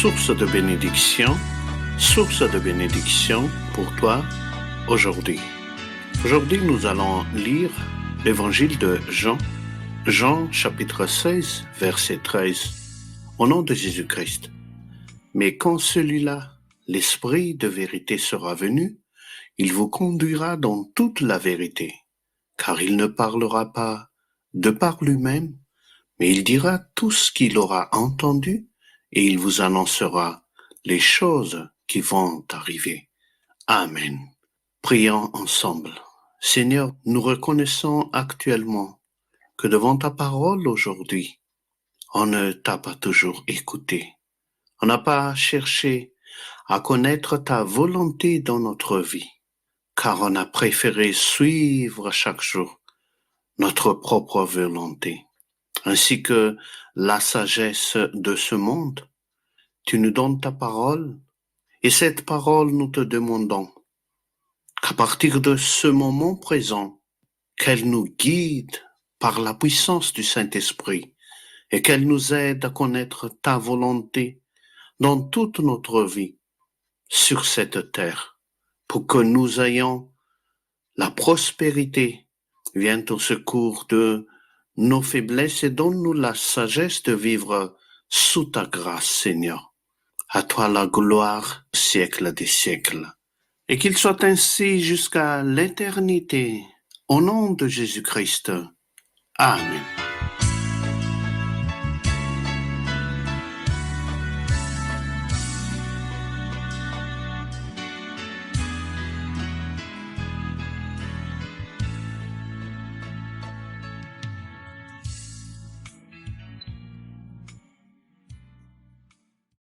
source de bénédiction pour toi aujourd'hui. Aujourd'hui, nous allons lire l'évangile de Jean, Jean chapitre 16, verset 13, au nom de Jésus-Christ. Mais quand celui-là, l'Esprit de vérité sera venu, il vous conduira dans toute la vérité, car il ne parlera pas de par lui-même, mais il dira tout ce qu'il aura entendu et il vous annoncera les choses qui vont arriver. Amen. Prions ensemble. Seigneur, nous reconnaissons actuellement que devant ta parole aujourd'hui, on ne t'a pas toujours écouté. On n'a pas cherché à connaître ta volonté dans notre vie, car on a préféré suivre chaque jour notre propre volonté, ainsi que la sagesse de ce monde. Tu nous donnes ta parole, et cette parole, nous te demandons qu'à partir de ce moment présent, qu'elle nous guide par la puissance du Saint-Esprit et qu'elle nous aide à connaître ta volonté dans toute notre vie sur cette terre, pour que nous ayons la prospérité, vienne au secours de nos faiblesses et donne-nous la sagesse de vivre sous ta grâce, Seigneur. À toi la gloire, siècle des siècles. Et qu'il soit ainsi jusqu'à l'éternité. Au nom de Jésus-Christ. Amen.